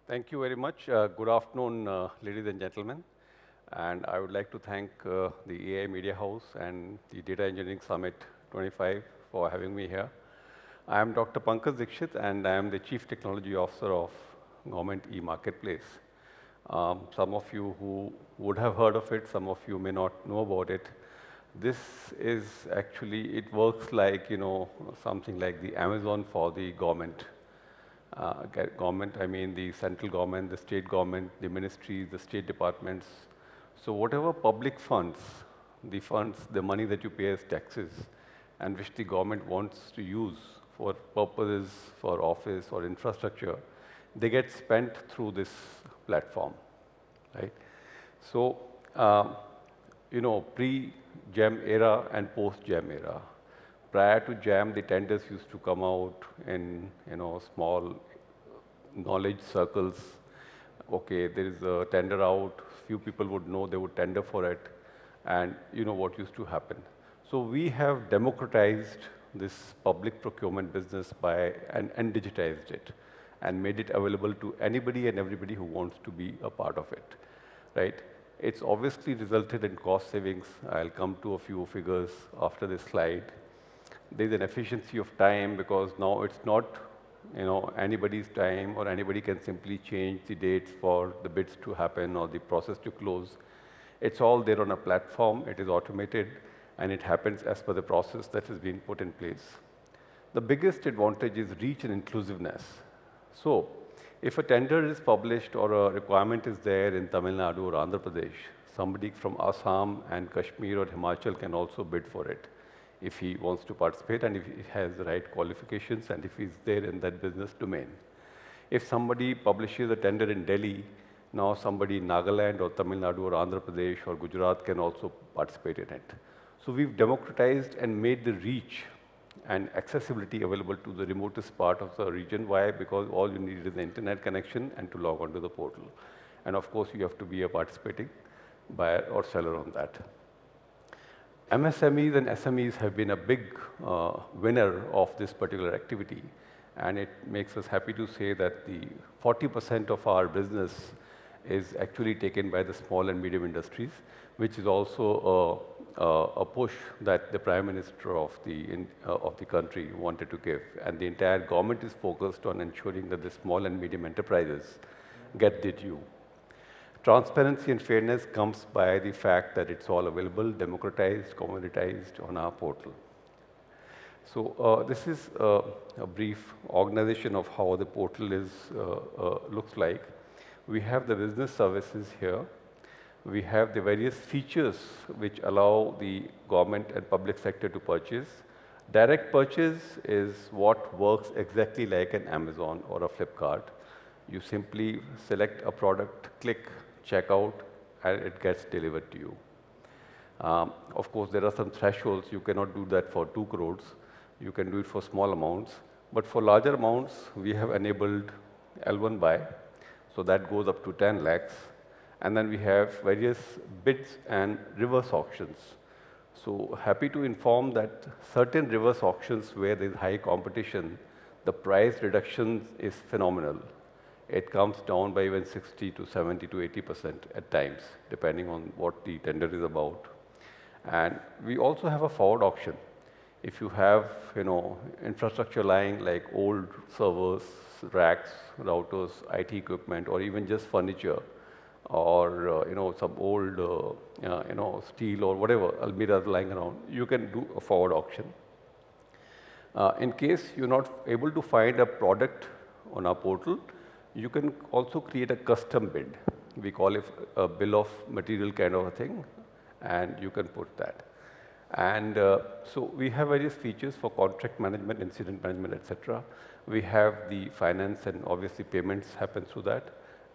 Thank you very much. Good afternoon, ladies and gentlemen. And I would like to thank the AI Media House and the Data Engineering Summit 25 for having me here. I am Dr. Pankaj Dikshit, and I am the Chief Technology Officer of Government e-Marketplace. Some of you who would have heard of it, some of you may not know about it. This is actually, it works like, something like the Amazon for the government. Government, I mean the central government, the state government, the ministries, the state departments. So whatever public funds, the money that you pay as taxes, and which the government wants to use for purposes for office or infrastructure, they get spent through this platform, right? So, pre-GeM era and post-GeM era. Prior to GeM, the tenders used to come out in small knowledge circles. Okay, there is a tender out. Few people would know, they would tender for it, and you know what used to happen. So we have democratized this public procurement business and digitized it, and made it available to anybody and everybody who wants to be a part of it, right? It's obviously resulted in cost savings. I'll come to a few figures after this slide. There's an efficiency of time because now it's not anybody's time, or anybody can simply change the dates for the bids to happen or the process to close. It's all there on a platform, it is automated, and it happens as per the process that has been put in place. The biggest advantage is reach and inclusiveness. So, if a tender is published or a requirement is there in Tamil Nadu or Andhra Pradesh, somebody from Assam and Kashmir or Himachal can also bid for it if he wants to participate and if he has the right qualifications and if he's there in that business domain. If somebody publishes a tender in Delhi, now somebody in Nagaland or Tamil Nadu or Andhra Pradesh or Gujarat can also participate in it. So we've democratized and made the reach and accessibility available to the remotest part of the region. Why? Because all you need is the internet connection and to log on to the portal. And of course, you have to be a participating buyer or seller on that. MSMEs and SMEs have been a big winner of this particular activity, and it makes us happy to say that the 40% of our business is actually taken by the small and medium industries, which is also a push that the Prime Minister of the country wanted to give, and the entire government is focused on ensuring that the small and medium enterprises get their due. Transparency and fairness comes by the fact that it's all available, democratized, commoditized on our portal. So this is a brief organization of how the portal looks like. We have the business services here. We have the various features which allow the government and public sector to purchase. Direct purchase is what works exactly like an Amazon or a Flipkart. You simply select a product, click, check out, and it gets delivered to you. Of course, there are some thresholds. You cannot do that for 2 crores. You can do it for small amounts. But for larger amounts, we have enabled L1 buy. So that goes up to 10 lakhs. And then we have various bids and reverse auctions. So happy to inform that certain reverse auctions where there is high competition, the price reduction is phenomenal. It comes down by even 60 to 70 to 80% at times, depending on what the tender is about. And we also have a forward auction. If you have, infrastructure lying like old servers, racks, routers, IT equipment, or even just furniture, or some old, steel or whatever almirahs lying around, you can do a forward auction. In case you're not able to find a product on our portal, you can also create a custom bid. We call it a bill of material kind of a thing, and you can put that. And so we have various features for contract management, incident management, etc. We have the finance, and obviously payments happen through that.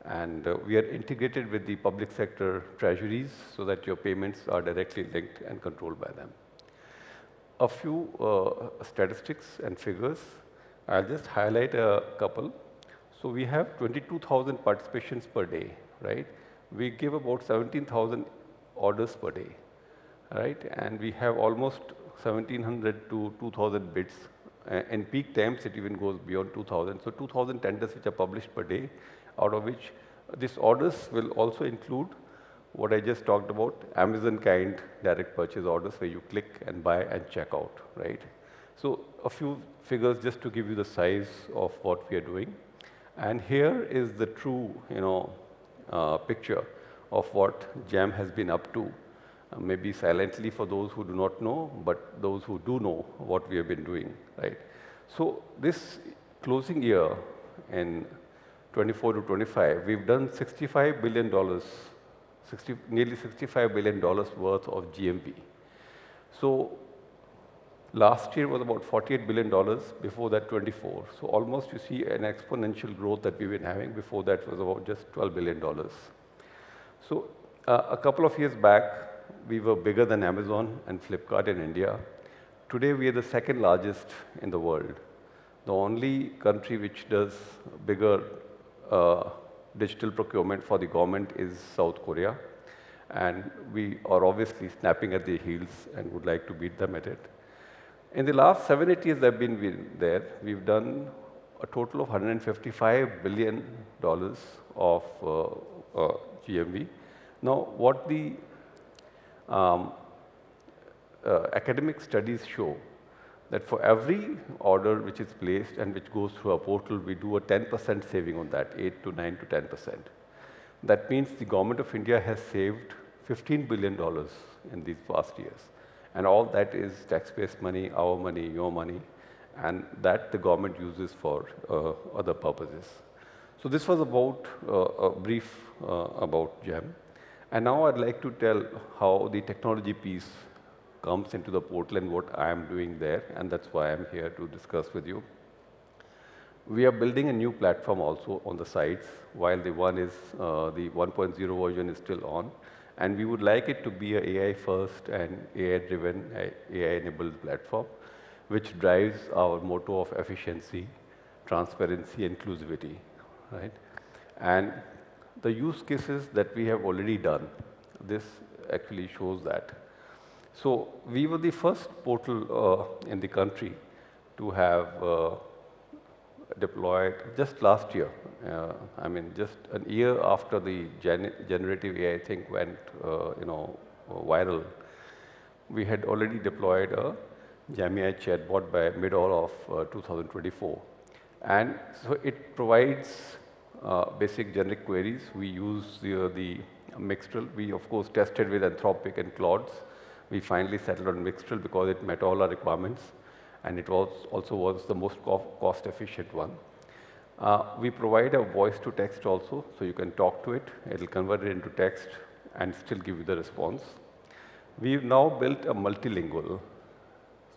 And we are integrated with the public sector treasuries so that your payments are directly linked and controlled by them. A few statistics and figures. I'll just highlight a couple. So we have 22,000 participations per day, right? We give about 17,000 orders per day, right? And we have almost 1,700 to 2,000 bids. In peak times, it even goes beyond 2,000. So 2,000 tenders which are published per day out of which these orders will also include what I just talked about, Amazon kind direct purchase orders where you click and buy and check out, right? So a few figures just to give you the size of what we are doing. And here is the true, picture of what GeM has been up to, maybe silently for those who do not know, but those who do know what we have been doing, right? So this closing year in 24 to 25, we've done $65 billion, nearly $65 billion worth of GMV. So last year was about $48 billion, before that 24. So almost you see an exponential growth that we've been having. Before that was about just $12 billion. So a couple of years back, we were bigger than Amazon and Flipkart in India. Today we are the second largest in the world. The only country which does bigger digital procurement for the government is South Korea. And we are obviously snapping at their heels and would like to beat them at it. In the last 7-8 years I've been there, we've done a total of $155 billion of GMV. Now, what the academic studies show that for every order which is placed and which goes through our portal, we do a 10% saving on that, 8 to 9 to 10%. That means the government of India has saved $15 billion in these past years. And all that is tax-based money, our money, your money, and that the government uses for other purposes. So this was about a brief about GeM. And now I'd like to tell how the technology piece comes into the portal and what I am doing there, and that's why I'm here to discuss with you. We are building a new platform also on the sides, while the one is the 1.0 version is still on. And we would like it to be an AI-first and AI-driven, AI-enabled platform, which drives our motto of efficiency, transparency, inclusivity, right? And the use cases that we have already done, this actually shows that. So we were the first portal in the country to have deployed just last year. I mean, just a year after the generative AI thing went, viral, we had already deployed a GeM AI chatbot by middle of 2024. And so it provides basic generic queries. We use the Mixtral. We, of course, tested with Anthropic and Claude's. We finally settled on Mixtral because it met all our requirements, and it also was the most cost-efficient one. We provide a voice-to-text also, so you can talk to it. It'll convert it into text and still give you the response. We've now built a multilingual,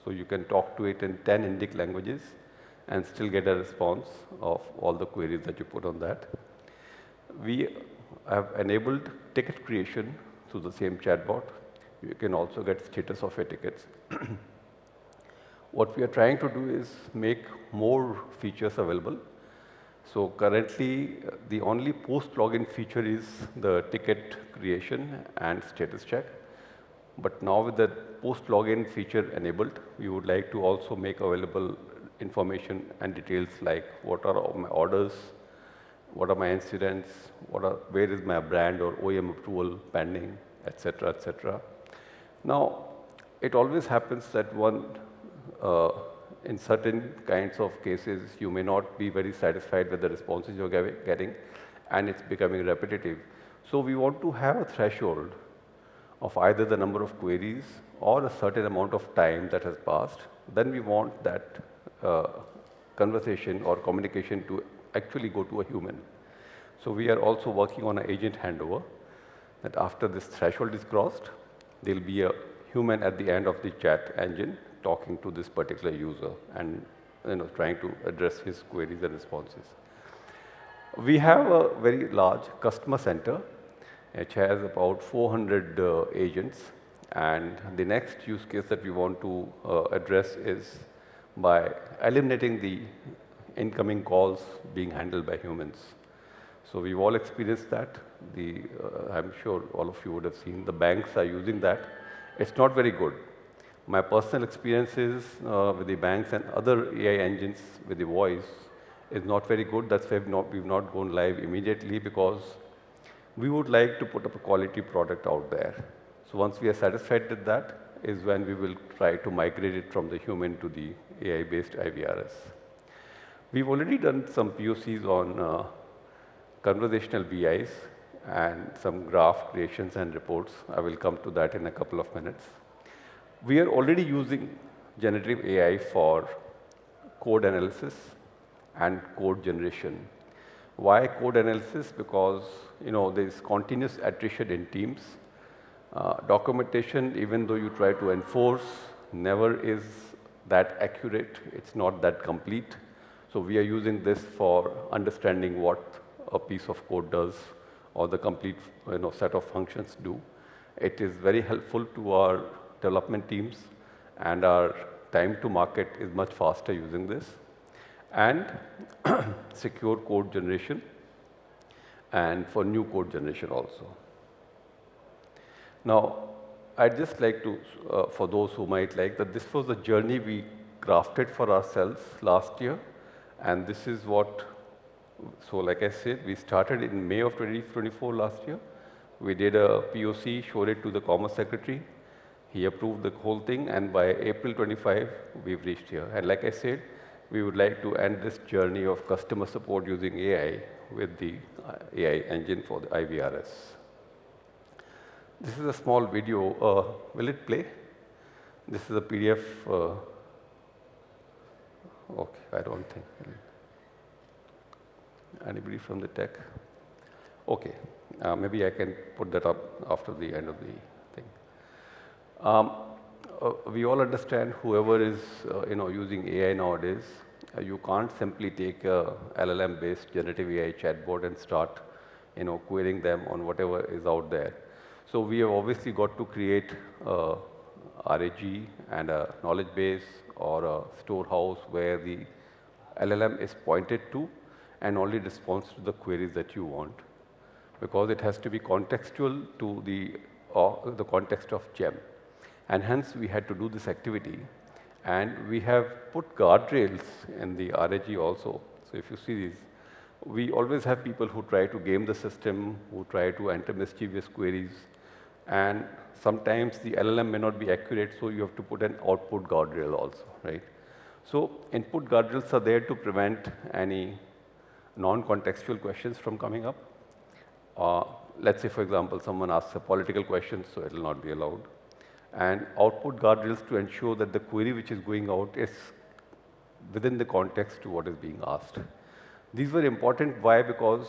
so you can talk to it in 10 Indic languages and still get a response of all the queries that you put on that. We have enabled ticket creation through the same chatbot. You can also get status of your tickets. What we are trying to do is make more features available. So currently, the only post-login feature is the ticket creation and status check. But now with the post-login feature enabled, we would like to also make available information and details like what are my orders, what are my incidents, where is my brand or OEM approval pending, etc., etc. Now, it always happens that in certain kinds of cases, you may not be very satisfied with the responses you're getting, and it's becoming repetitive. So we want to have a threshold of either the number of queries or a certain amount of time that has passed. Then we want that conversation or communication to actually go to a human. So we are also working on an agent handover, that after this threshold is crossed, there'll be a human at the end of the chat engine talking to this particular user and trying to address his queries and responses. We have a very large customer center which has about 400 agents, and the next use case that we want to address is by eliminating the incoming calls being handled by humans. So we've all experienced that. I'm sure all of you would have seen the banks are using that. It's not very good. My personal experiences with the banks and other AI engines with the voice is not very good. That's why we've not gone live immediately, because we would like to put up a quality product out there. So once we are satisfied with that is when we will try to migrate it from the human to the AI-based IVRS. We've already done some POCs on conversational VIs and some graph creations and reports. I will come to that in a couple of minutes. We are already using generative AI for code analysis and code generation. Why code analysis? Because there is continuous attrition in teams. Documentation, even though you try to enforce, never is that accurate. It's not that complete. So we are using this for understanding what a piece of code does or the complete set of functions do. It is very helpful to our development teams, and our time to market is much faster using this. And secure code generation, and for new code generation also. Now, I'd just like to, for those who might like, that this was the journey we crafted for ourselves last year, and this is what, so like I said, we started in May of 2024 last year. We did a POC, showed it to the Commerce Secretary. He approved the whole thing, and by April 25, we've reached here. And like I said, we would like to end this journey of customer support using AI with the AI engine for the IVRS. This is a small video. Will it play? This is a PDF. Okay, I don't think. Anybody from the tech? Okay, maybe I can put that up after the end of the thing. We all understand, whoever is using AI nowadays, you can't simply take a LLM-based generative AI chatbot and start querying them on whatever is out there. So we have obviously got to create a RAG and a knowledge base or a storehouse where the LLM is pointed to and only responds to the queries that you want, because it has to be contextual to the context of GeM. And hence, we had to do this activity. And we have put guardrails in the RAG also. So if you see these, we always have people who try to game the system, who try to enter mischievous queries. And sometimes the LLM may not be accurate, so you have to put an output guardrail also, right? So input guardrails are there to prevent any non-contextual questions from coming up. Let's say, for example, someone asks a political question, so it will not be allowed. And output guardrails to ensure that the query which is going out is within the context to what is being asked. These were important. Why? Because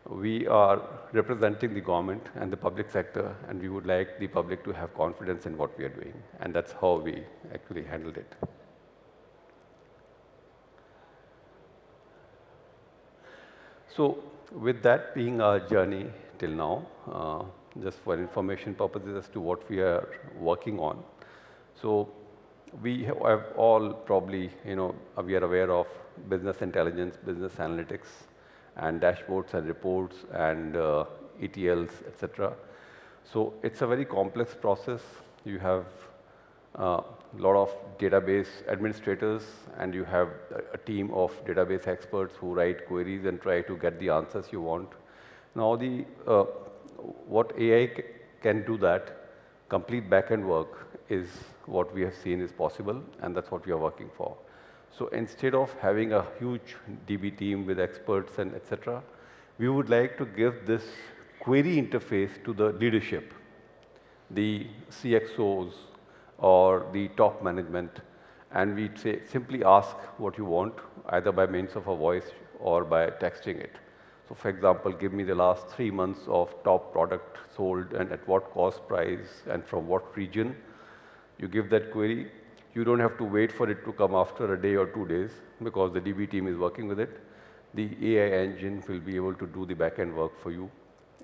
we are representing the government and the public sector, and we would like the public to have confidence in what we are doing. And that's how we actually handled it. So with that being our journey till now, just for information purposes as to what we are working on. So we have all probably, we are aware of business intelligence, business analytics, and dashboards and reports and ETLs, etc. So it's a very complex process. You have a lot of database administrators, and you have a team of database experts who write queries and try to get the answers you want. Now, what AI can do, that complete back-end work, is what we have seen is possible, and that's what we are working for. So instead of having a huge DB team with experts and etc., we would like to give this query interface to the leadership, the CXOs or the top management, and we simply ask what you want, either by means of a voice or by texting it. So for example, give me the last 3 months of top product sold and at what cost price and from what region. You give that query. You don't have to wait for it to come after a day or 2 days, because the DB team is working with it. The AI engine will be able to do the back-end work for you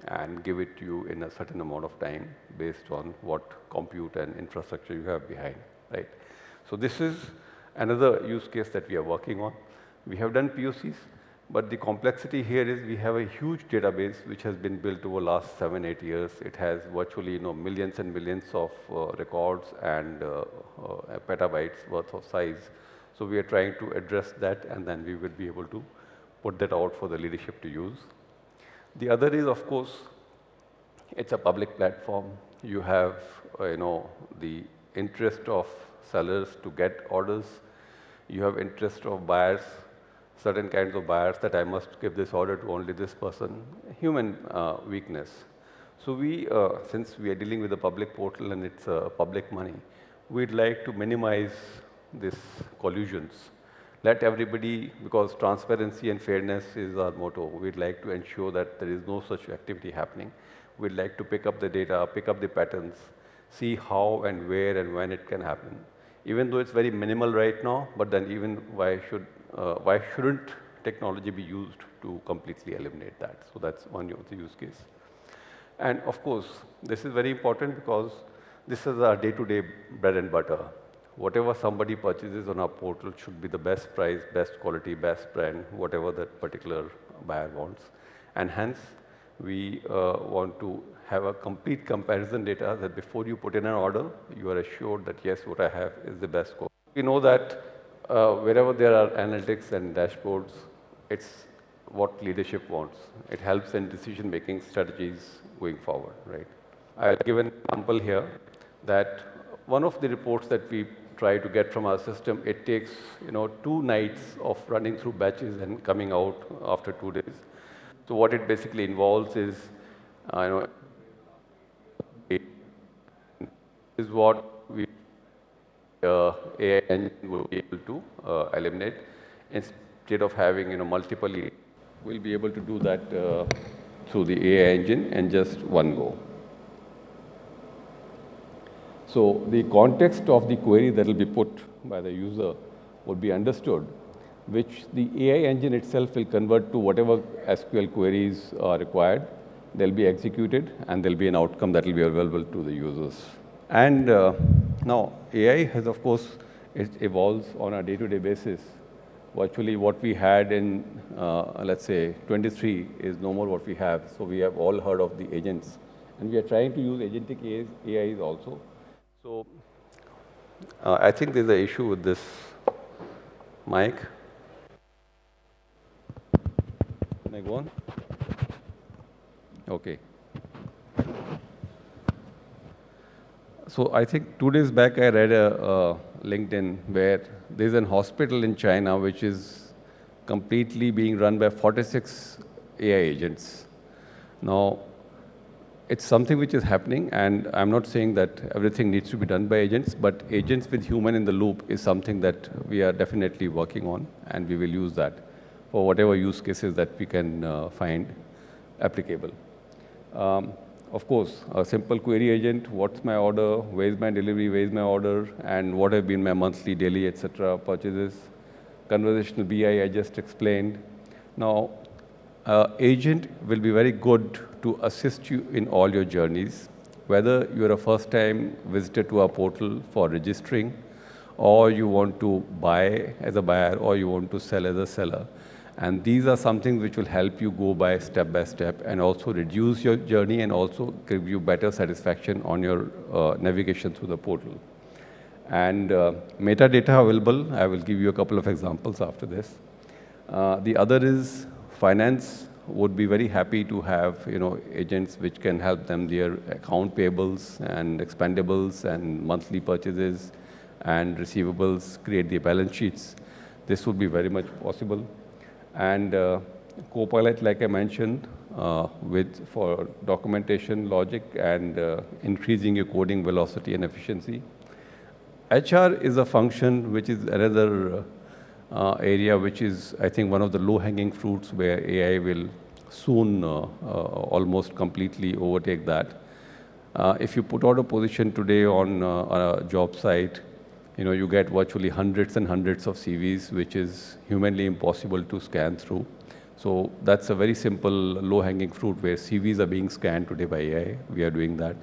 and give it to you in a certain amount of time based on what compute and infrastructure you have behind, right? So this is another use case that we are working on. We have done POCs, but the complexity here is we have a huge database which has been built over the last 7, 8 years. It has virtually millions and millions of records and petabytes worth of size. So we are trying to address that, and then we will be able to put that out for the leadership to use. The other is, of course, it's a public platform. You have, the interest of sellers to get orders. You have interest of buyers, certain kinds of buyers that I must give this order to only this person, human weakness. So we, since we are dealing with a public portal and it's public money, we'd like to minimize these collusions. Let everybody, because transparency and fairness is our motto, we'd like to ensure that there is no such activity happening. We'd like to pick up the data, pick up the patterns, see how and where and when it can happen. Even though it's very minimal right now, but then even why shouldn't technology be used to completely eliminate that? So that's one of the use case. And of course, this is very important because this is our day-to-day bread and butter. Whatever somebody purchases on our portal should be the best price, best quality, best brand, whatever that particular buyer wants. And hence, we want to have a complete comparison data that before you put in an order, you are assured that yes, what I have is the best quality. We know that wherever there are analytics and dashboards, it's what leadership wants. It helps in decision-making strategies going forward, right? I'll give an example here that one of the reports that we try to get from our system, it takes 2 nights of running through batches and coming out after 2 days. So what it basically involves is, is what we AI engine will be able to eliminate. Instead of having multiple, we'll be able to do that through the AI engine in just one go. So the context of the query that will be put by the user would be understood, which the AI engine itself will convert to whatever SQL queries are required. They'll be executed, and there'll be an outcome that will be available to the users. And now, AI has, of course, it evolves on a day-to-day basis. Virtually what we had in, let's say, 23 is no more what we have. So we have all heard of the agents. And we are trying to use agentic AIs also. So I think there's an issue with this mic. Can I go on? Okay. So I think 2 days back I read a LinkedIn where there's an hospital in China which is completely being run by 46 AI agents. Now, it's something which is happening, and I'm not saying that everything needs to be done by agents, but agents with human in the loop is something that we are definitely working on, and we will use that for whatever use cases that we can find applicable. Of course, a simple query agent, what's my order, where's my delivery, where's my order, and what have been my monthly, daily, etc. purchases. Conversational BI, I just explained. Now, agent will be very good to assist you in all your journeys, whether you're a first-time visitor to our portal for registering, or you want to buy as a buyer, or you want to sell as a seller. And these are some things which will help you go by step, and also reduce your journey and also give you better satisfaction on your navigation through the portal. And metadata available, I will give you a couple of examples after this. The other is finance would be very happy to have agents which can help them their account payables and expendables and monthly purchases and receivables, create the balance sheets. This would be very much possible. And Copilot, like I mentioned, for documentation, logic, and increasing your coding velocity and efficiency. HR is a function which is another area which is, I think, one of the low-hanging fruits where AI will soon almost completely overtake that. If you put out a position today on a job site, you get virtually hundreds and hundreds of CVs, which is humanly impossible to scan through. So that's a very simple low-hanging fruit where CVs are being scanned today by AI. We are doing that.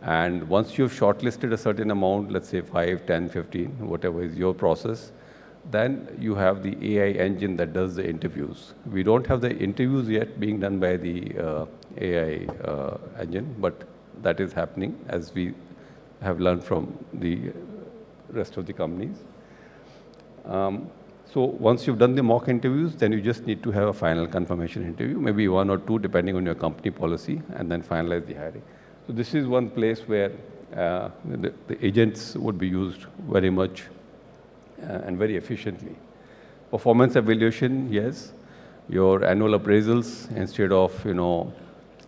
And once you've shortlisted a certain amount, let's say 5, 10, 15, whatever is your process, then you have the AI engine that does the interviews. We don't have the interviews yet being done by the AI engine, but that is happening as we have learned from the rest of the companies. So once you've done the mock interviews, then you just need to have a final confirmation interview, maybe 1 or 2 depending on your company policy, and then finalize the hiring. So this is one place where the agents would be used very much and very efficiently. Performance evaluation, yes. Your annual appraisals, instead of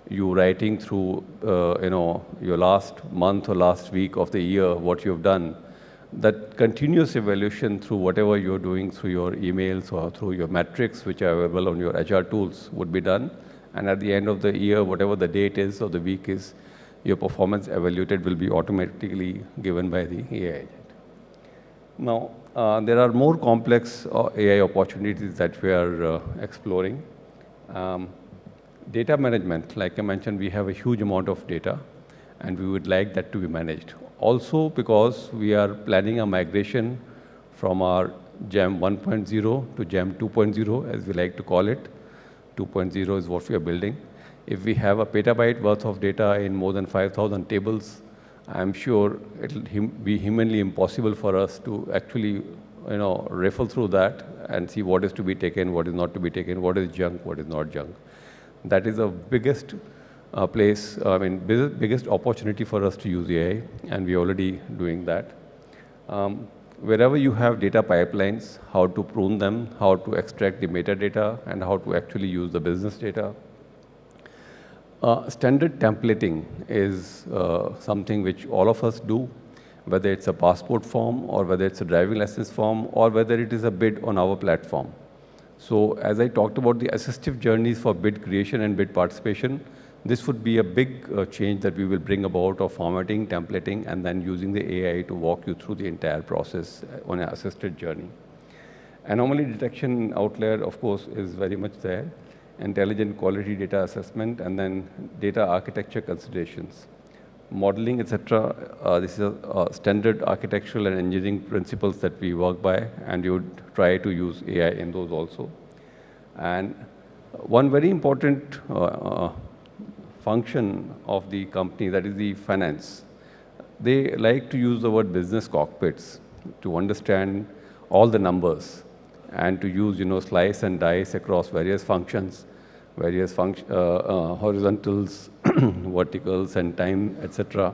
you writing through your last month or last week of the year what you've done, that continuous evaluation through whatever you're doing through your emails or through your metrics which are available on your HR tools would be done. And at the end of the year, whatever the date is or the week is, your performance evaluated will be automatically given by the AI agent. Now, there are more complex AI opportunities that we are exploring. Data management, like I mentioned, we have a huge amount of data, and we would like that to be managed. Also, because we are planning a migration from our GeM 1.0 to GeM 2.0, as we like to call it. 2.0 is what we are building. If we have a petabyte worth of data in more than 5,000 tables, I'm sure it'll be humanly impossible for us to actually, riffle through that and see what is to be taken, what is not to be taken, what is junk, what is not junk. That is the biggest biggest opportunity for us to use AI, and we're already doing that. Wherever you have data pipelines, how to prune them, how to extract the metadata, and how to actually use the business data. Standard templating is something which all of us do, whether it's a passport form or whether it's a driving license form or whether it is a bid on our platform. So as I talked about the assistive journeys for bid creation and bid participation, this would be a big change that we will bring about of formatting, templating, and then using the AI to walk you through the entire process on an assisted journey. Anomaly detection outlier, of course, is very much there. Intelligent quality data assessment, and then data architecture considerations. Modeling, etc. This is a standard architectural and engineering principles that we work by, and you would try to use AI in those also. And one very important function of the company, that is the finance. They like to use the word business cockpits to understand all the numbers and to use, slice and dice across various functions, horizontals, verticals, and time, etc.,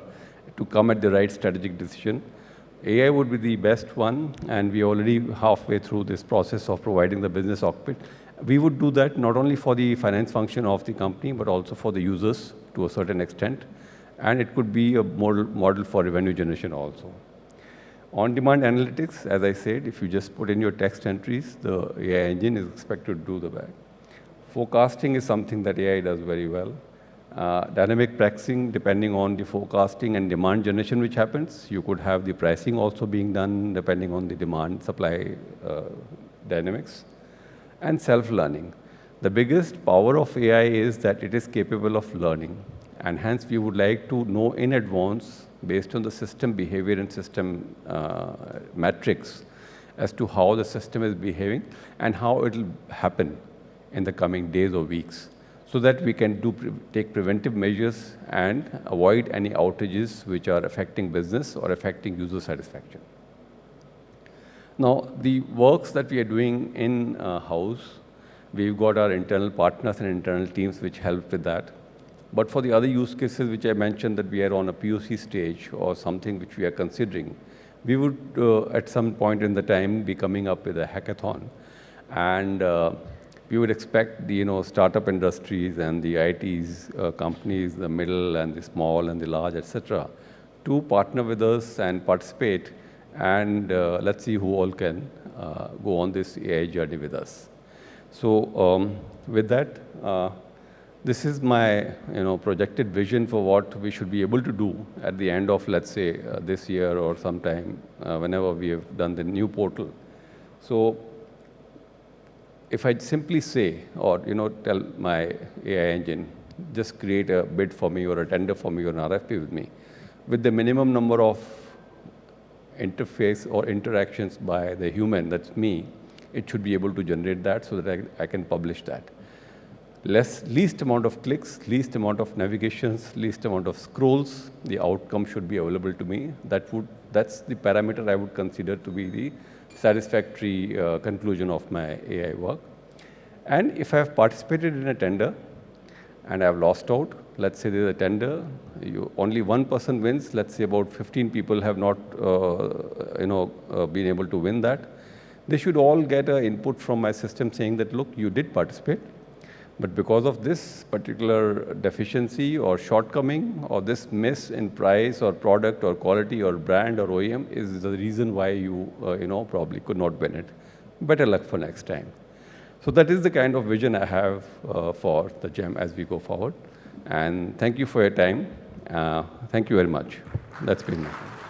to come at the right strategic decision. AI would be the best one, and we are already halfway through this process of providing the business cockpit. We would do that not only for the finance function of the company, but also for the users to a certain extent. And it could be a model for revenue generation also. On-demand analytics, as I said, if you just put in your text entries, the AI engine is expected to do the back. Forecasting is something that AI does very well. Dynamic pricing, depending on the forecasting and demand generation which happens, you could have the pricing also being done depending on the demand-supply dynamics. And self-learning. The biggest power of AI is that it is capable of learning, and hence we would like to know in advance, based on the system behavior and system metrics, as to how the system is behaving and how it will happen in the coming days or weeks, so that we can take preventive measures and avoid any outages which are affecting business or affecting user satisfaction. Now, the works that we are doing in-house, we've got our internal partners and internal teams which help with that. But for the other use cases which I mentioned that we are on a POC stage or something which we are considering, we would at some point in the time be coming up with a hackathon. And we would expect the startup industries and the ITs companies, the middle and the small and the large, etc., to partner with us and participate. And let's see who all can go on this AI journey with us. So with that, this is my projected vision for what we should be able to do at the end of, let's say, this year or sometime whenever we have done the new portal. So if I simply say or tell my AI engine, just create a bid for me or a tender for me or an RFP with me, with the minimum number of interface or interactions by the human, that's me, it should be able to generate that so that I can publish that. Least amount of clicks, least amount of navigations, least amount of scrolls, the outcome should be available to me. That's the parameter I would consider to be the satisfactory conclusion of my AI work. And if I have participated in a tender and I have lost out, let's say there's a tender, only one person wins, let's say about 15 people have not been able to win that. They should all get an input from my system saying that, look, you did participate, but because of this particular deficiency or shortcoming or this miss in price or product or quality or brand or OEM is the reason why you probably could not win it. Better luck for next time. So that is the kind of vision I have for the GeM as we go forward. And thank you for your time. Thank you very much. That's been my time.